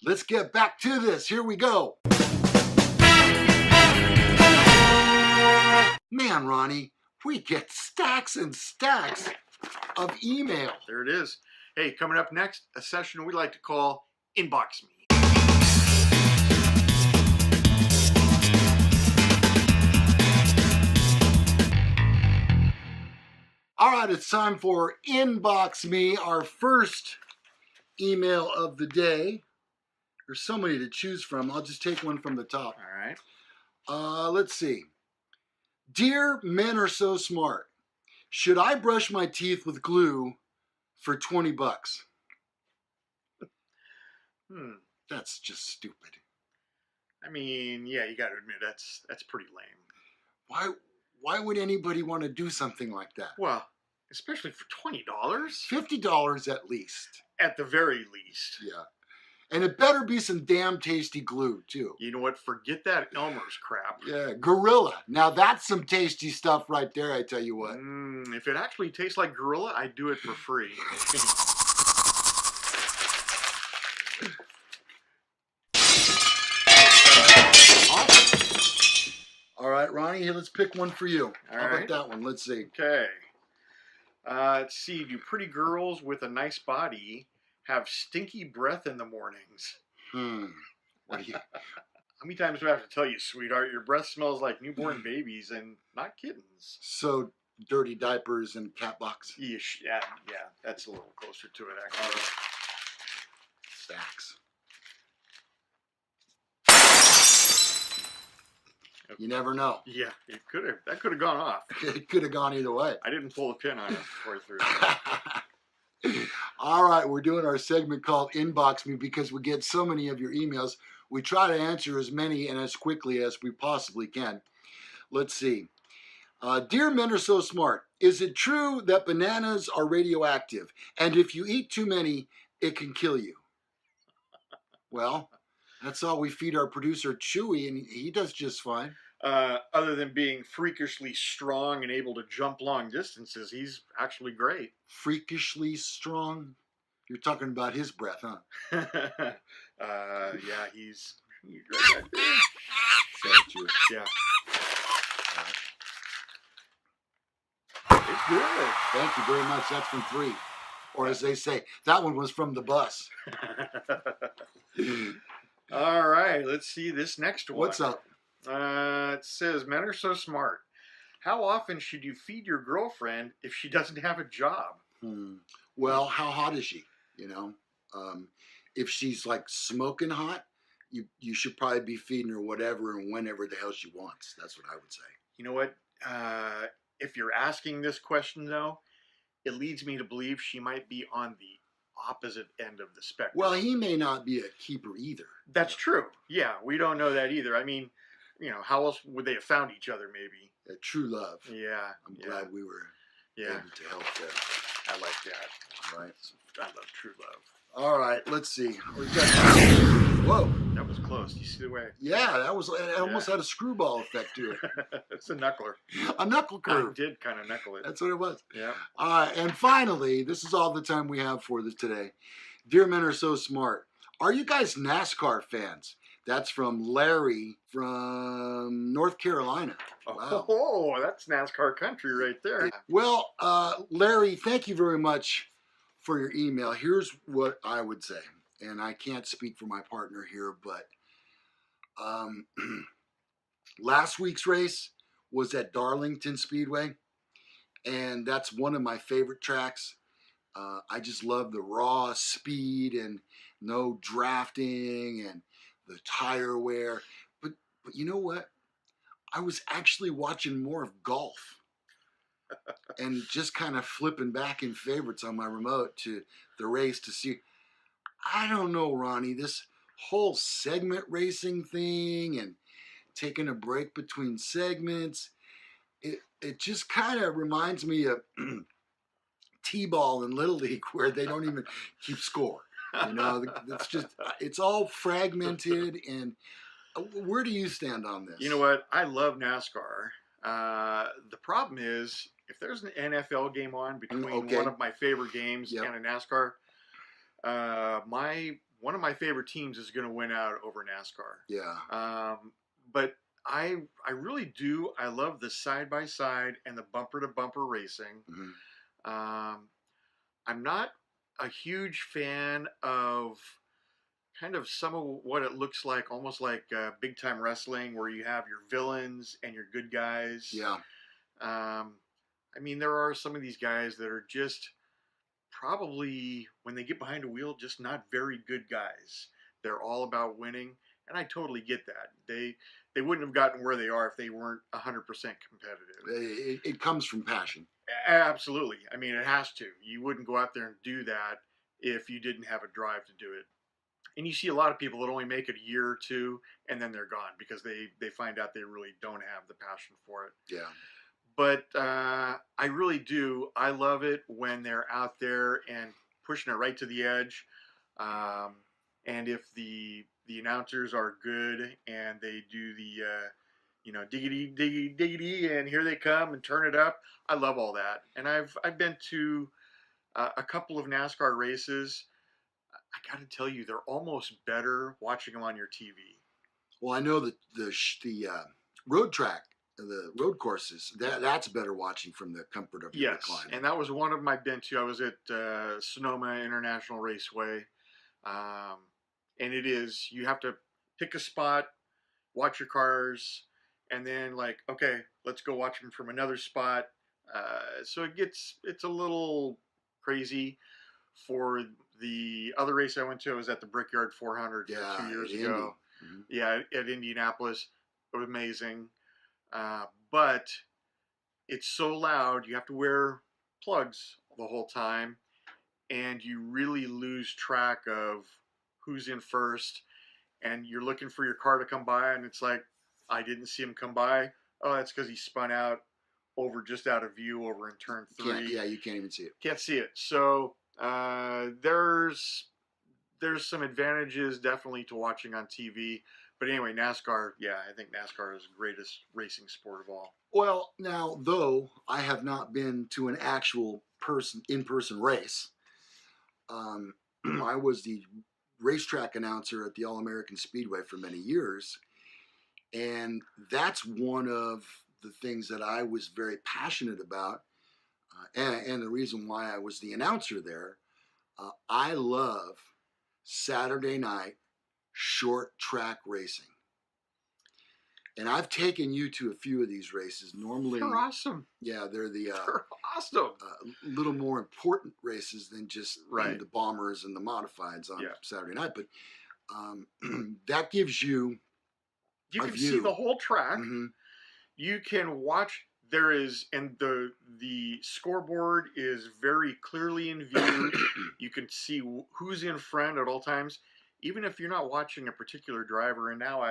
let's get back to this. Here we go. Man, Ronnie, we get stacks and stacks of email. There it is. Hey, coming up next, a session we like to call Inbox Me. All right, it's time for Inbox Me, our first email of the day. There's so many to choose from. I'll just take one from the top. All right. Let's see. Dear Men Are So Smart, should I brush my teeth with glue for $20? That's just stupid. I mean, yeah, you got to admit that's pretty lame. Why would anybody want to do something like that? Well, especially for $20. $50 at least. At the very least. Yeah. And it better be some damn tasty glue, too. You know what? Forget that Elmer's crap. Yeah, Gorilla. Now that's some tasty stuff right there, I tell you what. If it actually tastes like Gorilla, I'd do it for free. Awesome. All right, Ronnie, here, let's pick one for you. How about that one? Let's see. Okay. Let's see. Do pretty girls with a nice body have stinky breath in the mornings? What do you... How many times do I have to tell you, sweetheart, your breath smells like newborn babies and not kittens? So, dirty diapers and cat box? Yeah, that's a little closer to it, actually. Stacks. You never know. Yeah, that could have gone off. It could have gone either way. I didn't pull the pin on it before I threw it. All right, we're doing our segment called Inbox Me because we get so many of your emails. We try to answer as many and as quickly as we possibly can. Let's see. Dear Men Are So Smart, is it true that bananas are radioactive? And if you eat too many, it can kill you? Well, that's all we feed our producer, Chewy, and he does just fine. Other than being freakishly strong and able to jump long distances, he's actually great. Freakishly strong? You're talking about his breath, huh? Yeah, he's great. Yeah. It's good. Thank you very much. That's from 3. Or as they say, that one was from the bus. All right, let's see this next one. What's up? It says, Men are so smart. How often should you feed your girlfriend if she doesn't have a job? Well, how hot is she? You know, if she's like smoking hot, you should probably be feeding her whatever and whenever the hell she wants. That's what I would say. You know what? If you're asking this question, though, it leads me to believe she might be on the opposite end of the spectrum. Well, he may not be a keeper either. That's true. Yeah, we don't know that either. I mean, you know, how else would they have found each other, maybe? True love. Yeah. I'm glad we were able to help there. I like that. All right. I love true love. All right, let's see. Whoa. That was close. You see the way? Yeah, it almost had a screwball effect to it. It's a knuckler. A knuckle curve. I did kind of knuckle it. That's what it was. Yeah. All right, and finally, this is all the time we have for this today. Dear Men Are So Smart. Are you guys NASCAR fans? That's from Larry from North Carolina. Wow. Oh, that's NASCAR country right there. Well, Larry, thank you very much for your email. Here's what I would say, and I can't speak for my partner here, but last week's race was at Darlington Speedway, and that's one of my favorite tracks. I just love the raw speed and no drafting and the tire wear. But you know what? I was actually watching more of golf and just kind of flipping back in favorites on my remote to the race to see. I don't know, Ronnie, this whole segment racing thing and taking a break between segments, it just kind of reminds me of T-ball in Little League where they don't even keep score. You know, it's all fragmented. And where do you stand on this? You know what? I love NASCAR. The problem is, if there's an NFL game on between one of my favorite games and a NASCAR, my one of my favorite teams is going to win out over NASCAR. Yeah. But I really do. I love the side by side and the bumper to bumper racing. Mm-hmm. I'm not a huge fan of kind of some of what it looks like, almost like big time wrestling, where you have your villains and your good guys. Yeah. I mean, there are some of these guys that are just probably, when they get behind a wheel, just not very good guys. They're all about winning, and I totally get that. They wouldn't have gotten where they are if they weren't 100% competitive. It comes from passion. Absolutely. I mean, it has to. You wouldn't go out there and do that if you didn't have a drive to do it. And you see a lot of people that only make it a year or two, and then they're gone because they find out they really don't have the passion for it. Yeah. But I really do. I love it when they're out there and pushing it right to the edge. And if the announcers are good and they do the diggity diggity diggity, and here they come and turn it up. I love all that. And I've been to a couple of NASCAR races. I got to tell you, they're almost better watching them on your TV. Well, I know that the road track, the road courses, that's better watching from the comfort of your recliner. And that was one of my been to. I was at Sonoma International Raceway, and it is, you have to pick a spot, watch your cars, and then okay, let's go watch them from another spot. So it's a little crazy. For the other race I went to, I was at the Brickyard 400 2 years ago. Mm-hmm. Yeah, at Indianapolis. It was amazing. But it's so loud, you have to wear plugs the whole time, and you really lose track of who's in first, and you're looking for your car to come by, and it's like, I didn't see him come by. Oh, that's because he spun out just out of view over in turn 3. You can't even see it. Can't see it. So there's some advantages definitely to watching on TV. But anyway, NASCAR, I think NASCAR is the greatest racing sport of all. Well, now, though I have not been to an actual in-person race, I was the racetrack announcer at the All-American Speedway for many years, and that's one of the things that I was very passionate about, and the reason why I was the announcer there. I love Saturday night short track racing. And I've taken you to a few of these races. Normally, they're awesome. Yeah, they're they're awesome. Little more important races than just the bombers and the modifieds on Saturday night. But that gives you you can see the whole track. Mm-hmm. You can watch. There is, and the scoreboard is very clearly in view. You can see who's in front at all times, even if you're not watching a particular driver. And now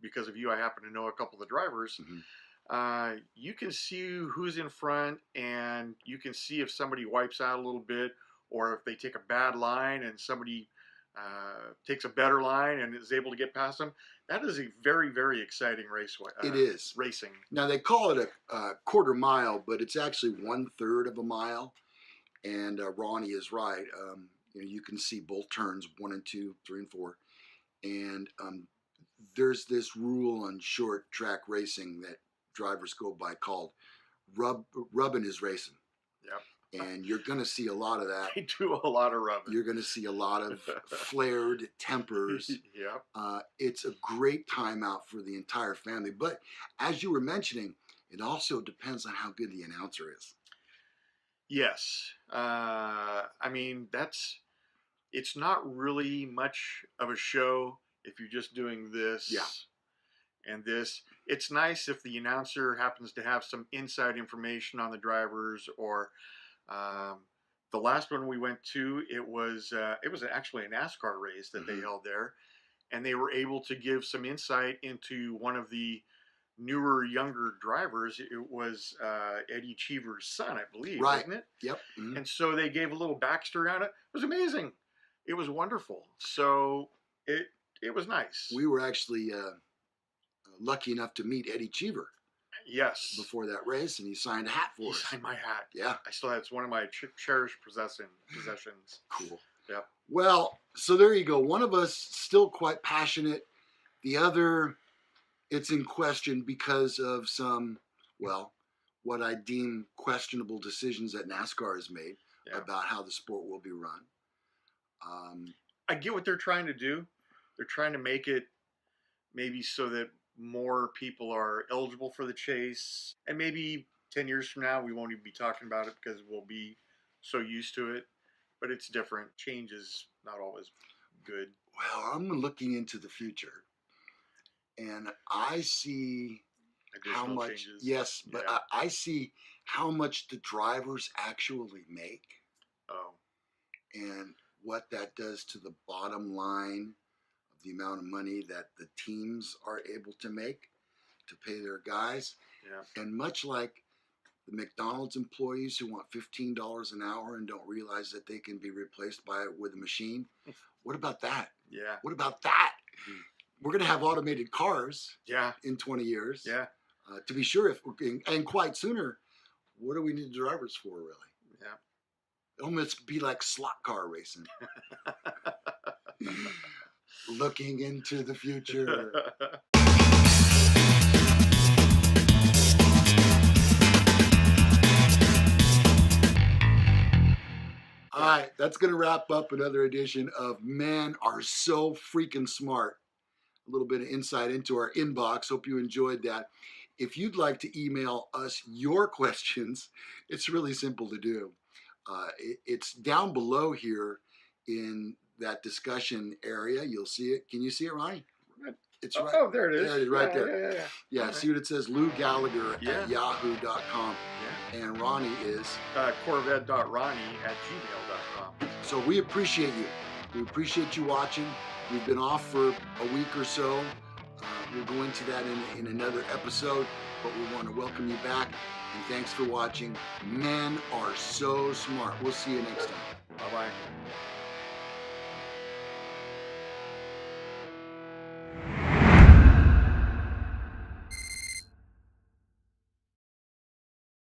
because of you, I happen to know a couple of the drivers. Mm-hmm. You can see who's in front, and you can see if somebody wipes out a little bit, or if they take a bad line and somebody takes a better line and is able to get past them. That is a very, very exciting raceway. It is racing. Now they call it a quarter mile, but it's actually 1/3 of a mile. And Ronnie is right. You can see both turns 1 and 2, 3 and 4, and there's this rule on short track racing that drivers go by called rubbing is racing. Yep. And you're going to see a lot of that. They do a lot of rubbing. You're going to see a lot of flared tempers. Yep. It's a great time out for the entire family. But as you were mentioning, it also depends on how good the announcer is. Yes. I mean, it's not really much of a show if you're just doing this and this. It's nice if the announcer happens to have some inside information on the drivers, or the last one we went to, it was actually a NASCAR race that they held there, and they were able to give some insight into one of the newer, younger drivers. It was Eddie Cheever's son, I believe, wasn't it? Yep. Mm-hmm. And so they gave a little backstory on it. It was amazing. It was wonderful. So it was nice. We were actually lucky enough to meet Eddie Cheever. Yes. Before that race, and he signed a hat for us. He signed my hat. Yeah. I still have. It's one of my cherished possessions. Cool. Yep. Well, so there you go. One of us still quite passionate. The other, it's in question because of some, well, what I deem questionable decisions that NASCAR has made about how the sport will be run. I get what they're trying to do. They're trying to make it maybe so that more people are eligible for the chase. And maybe 10 years from now, we won't even be talking about it because we'll be so used to it. But it's different. Change is not always good. Well, I'm looking into the future, and I see Additional how much. changes. Yes, but I see how much the drivers actually make. Oh. And what that does to the bottom line of the amount of money that the teams are able to make to pay their guys. Yeah. And much like the McDonald's employees who want $15 an hour and don't realize that they can be replaced with a machine. What about that? Yeah. What about that? Mm-hmm. We're going to have automated cars. Yeah. In 20 years. Yeah. To be sure, and quite sooner. What do we need drivers for, really? Yeah. It'll almost be like slot car racing. Looking into the future. All right, that's going to wrap up another edition of Men Are So Freaking Smart. A little bit of insight into our inbox. Hope you enjoyed that. If you'd like to email us your questions, it's really simple to do. It's down below here in that discussion area. You'll see it. Can you see it, Ronnie? It's right. Oh, there it is. There it is, right there. Yeah. Yeah, see what it says? lougallagher at yahoo.com. Yeah. And Ronnie is? corvette.ronnie at gmail.com. So we appreciate you. We appreciate you watching. We've been off for a week or so. We'll go into that in another episode, but we want to welcome you back. And thanks for watching. Men Are So Smart. We'll see you next time. Bye-bye.